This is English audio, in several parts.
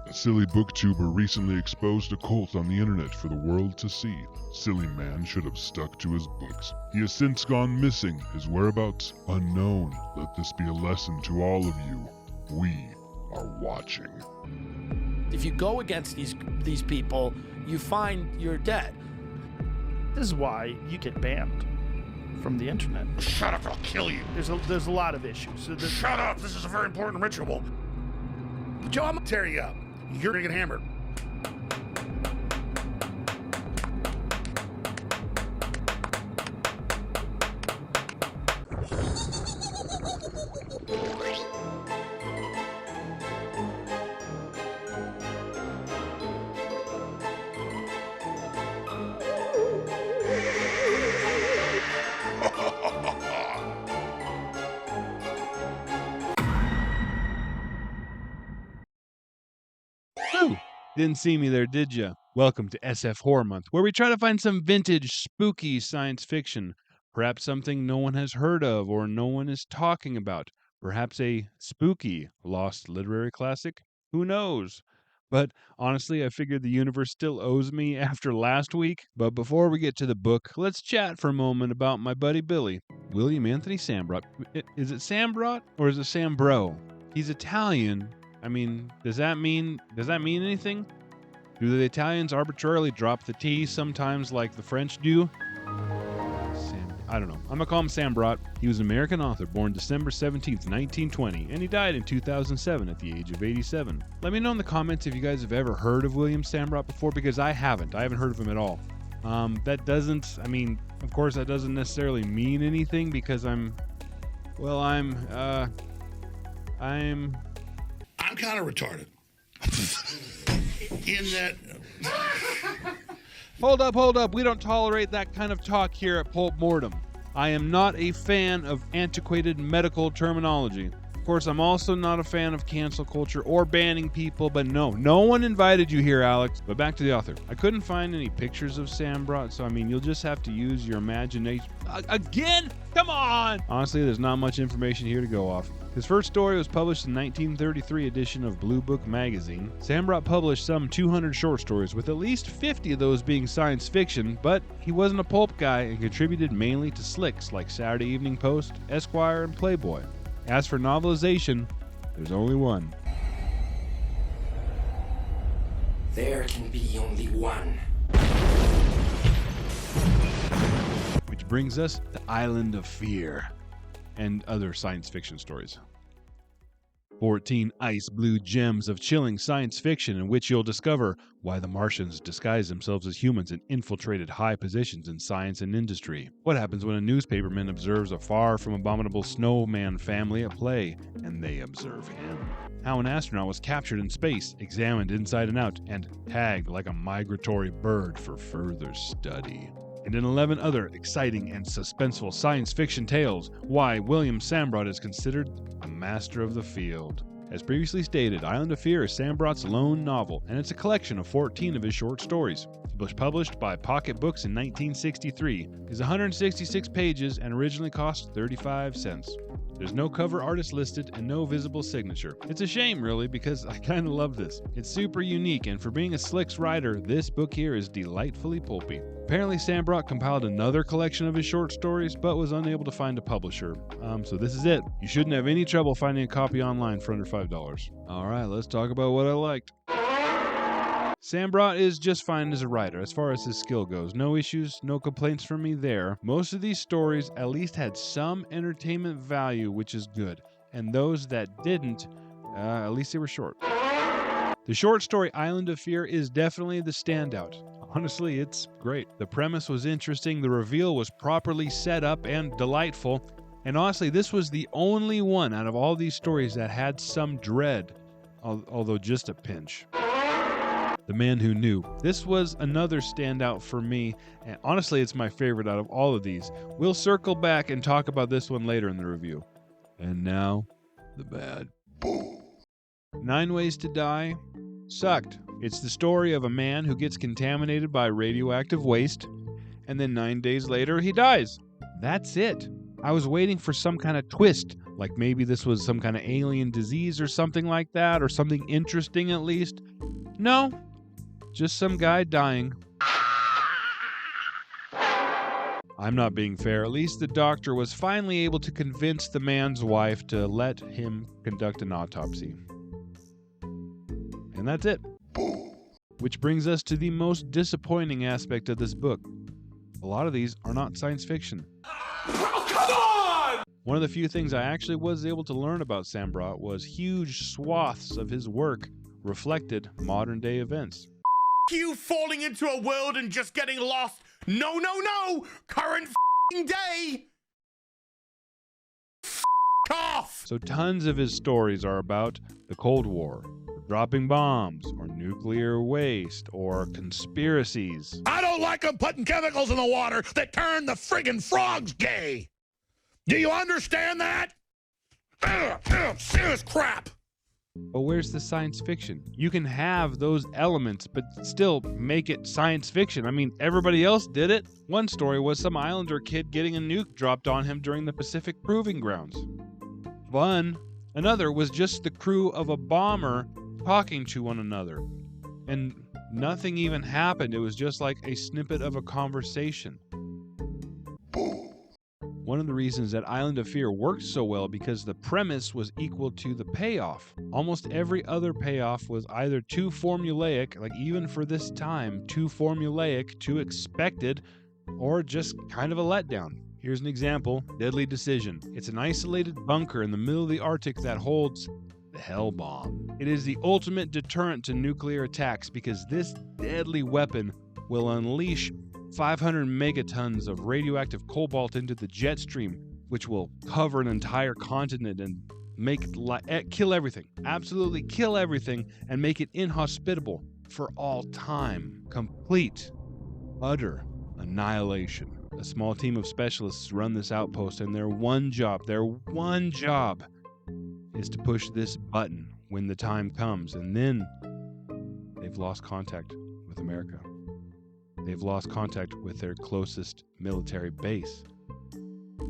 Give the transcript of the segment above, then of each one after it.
A silly booktuber recently exposed a cult on the internet for the world to see. Silly man should have stuck to his books. He has since gone missing, his whereabouts unknown. Let this be a lesson to all of you. We are watching. If you go against these people, you find you're dead. This is why you get banned from the internet. Shut up, I'll kill you. There's a lot of issues. Shut up, this is a very important ritual. Joe, I'm gonna tear you up. You're gonna get hammered. Didn't see me there, did ya? Welcome to SF Horror Month, where we try to find some vintage, spooky science fiction. Perhaps something no one has heard of or no one is talking about. Perhaps a spooky, lost literary classic? Who knows? But honestly, I figured the universe still owes me after last week. But before we get to the book, let's chat for a moment about my buddy Billy, William Anthony Sambrot. Is it Sambrot or is it Sambro? He's Italian. I mean, does that mean anything? Do the Italians arbitrarily drop the T sometimes like the French do? I don't know. I'm gonna call him Sambrot. He was an American author born December 17th, 1920, and he died in 2007 at the age of 87. Let me know in the comments if you guys have ever heard of William Sambrot before, because I haven't. I haven't heard of him at all. Of course that doesn't necessarily mean anything because I'm kind of retarded. In that... Hold up. We don't tolerate that kind of talk here at Pulp Mortem. I am not a fan of antiquated medical terminology. Of course, I'm also not a fan of cancel culture or banning people, but no one invited you here, Alex. But back to the author. I couldn't find any pictures of Sambrot, so you'll just have to use your imagination. Again? Come on! Honestly, there's not much information here to go off. His first story was published in 1933 edition of Blue Book magazine. Sambrot published some 200 short stories, with at least 50 of those being science fiction, but he wasn't a pulp guy and contributed mainly to slicks like Saturday Evening Post, Esquire, and Playboy. As for novelization, there's only one. There can be only one. Which brings us to Island of Fear and other science fiction stories. 14 ice blue gems of chilling science fiction in which you'll discover why the Martians disguised themselves as humans and infiltrated high positions in science and industry. What happens when a newspaperman observes a far from abominable snowman family at play, and they observe him. How an astronaut was captured in space, examined inside and out, and tagged like a migratory bird for further study. And in 11 other exciting and suspenseful science fiction tales, why William Sambrot is considered a master of the field. As previously stated, Island of Fear is Sambrot's lone novel, and it's a collection of 14 of his short stories. It was published by Pocket Books in 1963, is 166 pages, and originally cost 35 cents. There's no cover artist listed and no visible signature. It's a shame, really, because I kind of love this. It's super unique, and for being a slicks writer, this book here is delightfully pulpy. Apparently, Sambrot compiled another collection of his short stories, but was unable to find a publisher. So this is it. You shouldn't have any trouble finding a copy online for under $5. Alright, let's talk about what I liked. Sambrot is just fine as a writer as far as his skill goes. No issues, no complaints from me there. Most of these stories at least had some entertainment value, which is good. And those that didn't, at least they were short. The short story Island of Fear is definitely the standout. Honestly, it's great. The premise was interesting, the reveal was properly set up and delightful, and honestly, this was the only one out of all these stories that had some dread, although just a pinch. The Man Who Knew. This was another standout for me, and honestly, it's my favorite out of all of these. We'll circle back and talk about this one later in the review. And now, the bad. 9 Ways to Die sucked. It's the story of a man who gets contaminated by radioactive waste, and then 9 days later he dies. That's it. I was waiting for some kind of twist, like maybe this was some kind of alien disease or something like that, or something interesting at least. No, just some guy dying. I'm not being fair. At least the doctor was finally able to convince the man's wife to let him conduct an autopsy. And that's it. Which brings us to the most disappointing aspect of this book. A lot of these are not science fiction. Oh, come on! One of the few things I actually was able to learn about Sambrot was huge swaths of his work reflected modern-day events. You falling into a world and just getting lost. No, no, no! Current day! Off! So tons of his stories are about the Cold War, or dropping bombs, or nuclear waste, or conspiracies. I don't like them putting chemicals in the water that turn the friggin' frogs gay. Do you understand that? Serious crap. But where's the science fiction? You can have those elements, but still make it science fiction. I mean, everybody else did it. One story was some islander kid getting a nuke dropped on him during the Pacific Proving Grounds. Fun. Another was just the crew of a bomber talking to one another. And nothing even happened. It was just like a snippet of a conversation. One of the reasons that Island of Fear worked so well because the premise was equal to the payoff. Almost every other payoff was either too formulaic, like even for this time, too formulaic, too expected, or just kind of a letdown. Here's an example, Deadly Decision. It's an isolated bunker in the middle of the Arctic that holds the Hell Bomb. It is the ultimate deterrent to nuclear attacks because this deadly weapon will unleash 500 megatons of radioactive cobalt into the jet stream, which will cover an entire continent and make it kill everything. Absolutely kill everything and make it inhospitable for all time. Complete, utter annihilation. A small team of specialists run this outpost, and their one job is to push this button when the time comes, and then they've lost contact with America. They've lost contact with their closest military base.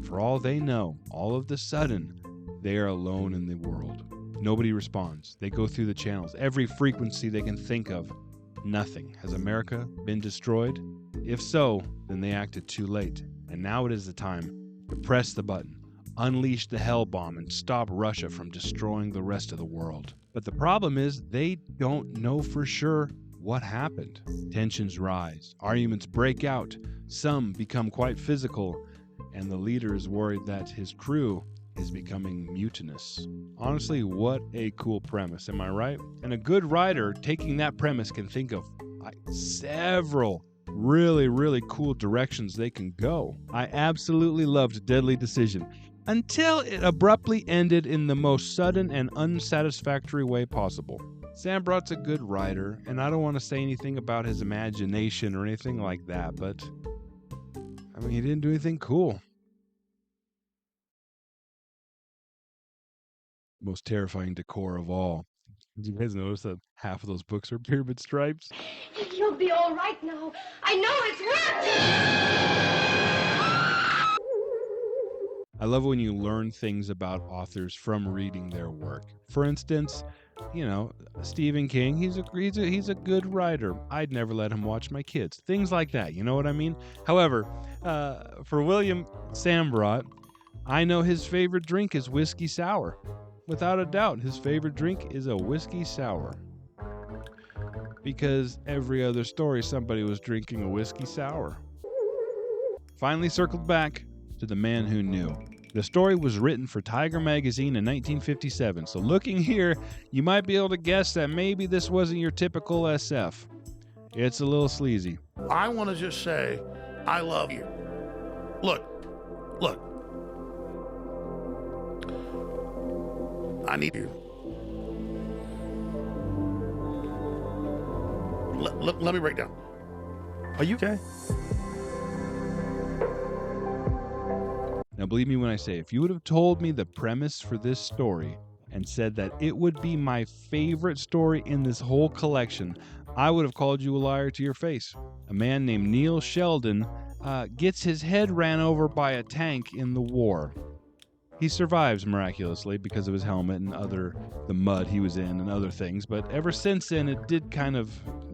For all they know, all of the sudden, they are alone in the world. Nobody responds. They go through the channels, every frequency they can think of. Nothing. Has America been destroyed? If so, then they acted too late. And now it is the time to press the button, unleash the hell bomb, and stop Russia from destroying the rest of the world. But the problem is they don't know for sure what happened. Tensions rise, arguments break out, some become quite physical, and the leader is worried that his crew is becoming mutinous. Honestly, what a cool premise, am I right? And a good writer taking that premise can think of several really, really cool directions they can go. I absolutely loved Deadly Decision until it abruptly ended in the most sudden and unsatisfactory way possible. Sambrot's a good writer, and I don't want to say anything about his imagination or anything like that, but I mean, he didn't do anything cool. Most terrifying decor of all. Did you guys notice that half of those books are pyramid stripes? You'll be all right now. I know it's working. I love when you learn things about authors from reading their work. For instance, you know, Stephen King, he's a good writer. I'd never let him watch my kids. Things like that, you know what I mean? However, for William Sambrot, I know his favorite drink is whiskey sour. Without a doubt, his favorite drink is a whiskey sour. Because every other story, somebody was drinking a whiskey sour. Finally circled back to the man who knew. The story was written for Tiger Magazine in 1957, so looking here, you might be able to guess that maybe this wasn't your typical SF. It's a little sleazy. I want to just say, I love you. Look. I need you. Let me break down. Are you okay? Now believe me when I say, if you would have told me the premise for this story and said that it would be my favorite story in this whole collection, I would have called you a liar to your face. A man named Neil Sheldon gets his head ran over by a tank in the war. He survives miraculously because of his helmet and the mud he was in and other things, but ever since then it did kind of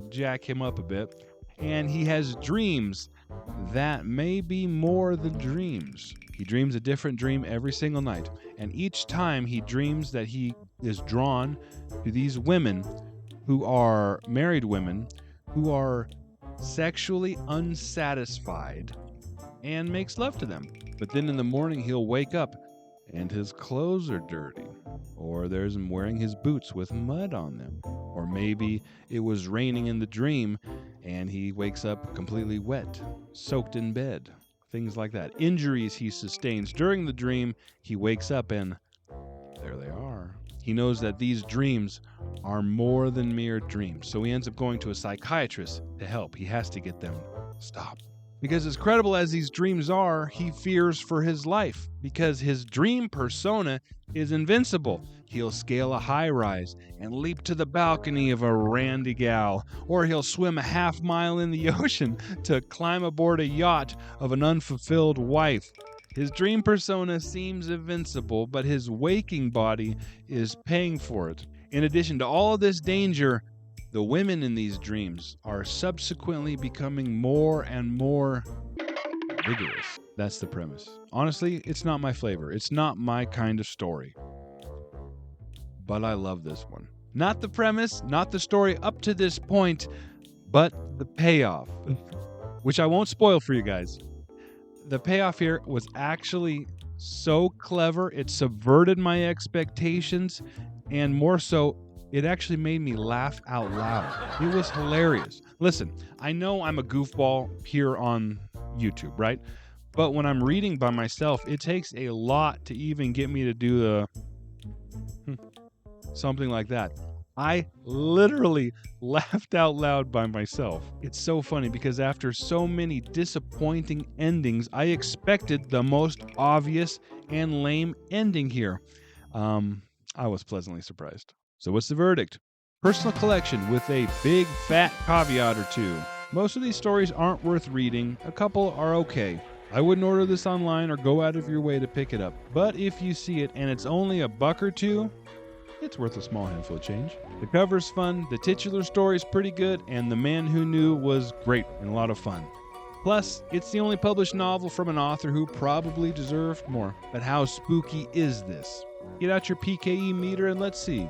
jack him up a bit. And he has dreams that may be more than dreams. He dreams a different dream every single night, and each time he dreams that he is drawn to these women who are married women who are sexually unsatisfied and makes love to them. But then in the morning he'll wake up and his clothes are dirty, or there's him wearing his boots with mud on them, or maybe it was raining in the dream and he wakes up completely wet, soaked in bed, things like that. Injuries he sustains during the dream, he wakes up and there they are. He knows that these dreams are more than mere dreams, so he ends up going to a psychiatrist to help. He has to get them stopped. Because as credible as these dreams are, he fears for his life because his dream persona is invincible. He'll scale a high-rise and leap to the balcony of a randy gal, or he'll swim a half-mile in the ocean to climb aboard a yacht of an unfulfilled wife. His dream persona seems invincible, but his waking body is paying for it. In addition to all of this danger, the women in these dreams are subsequently becoming more and more vigorous. That's the premise. Honestly, it's not my flavor. It's not my kind of story. But I love this one. Not the premise, not the story up to this point, but the payoff, which I won't spoil for you guys. The payoff here was actually so clever. It subverted my expectations, and more so, it actually made me laugh out loud. It was hilarious. Listen, I know I'm a goofball here on YouTube, right? But when I'm reading by myself, it takes a lot to even get me to do the something like that. I literally laughed out loud by myself. It's so funny because after so many disappointing endings, I expected the most obvious and lame ending here. I was pleasantly surprised. So what's the verdict? Personal collection with a big fat caveat or two. Most of these stories aren't worth reading. A couple are okay. I wouldn't order this online or go out of your way to pick it up. But if you see it and it's only $1 or $2, it's worth a small handful of change. The cover's fun, the titular story's pretty good, and The Man Who Knew was great and a lot of fun. Plus, it's the only published novel from an author who probably deserved more. But how spooky is this? Get out your PKE meter and let's see.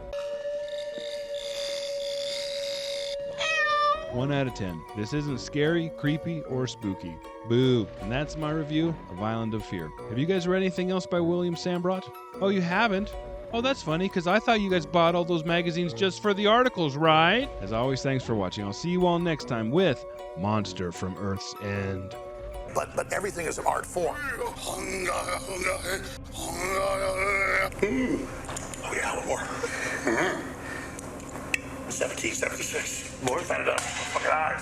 1 out of 10. This isn't scary, creepy, or spooky. Boo. And that's my review of Island of Fear. Have you guys read anything else by William Sambrot? Oh, you haven't? Oh, that's funny, because I thought you guys bought all those magazines just for the articles, right? As always, thanks for watching. I'll see you all next time with Monster from Earth's End. But everything is an art form. Oh, yeah, one more. 1776. More than enough. Fucking eyes.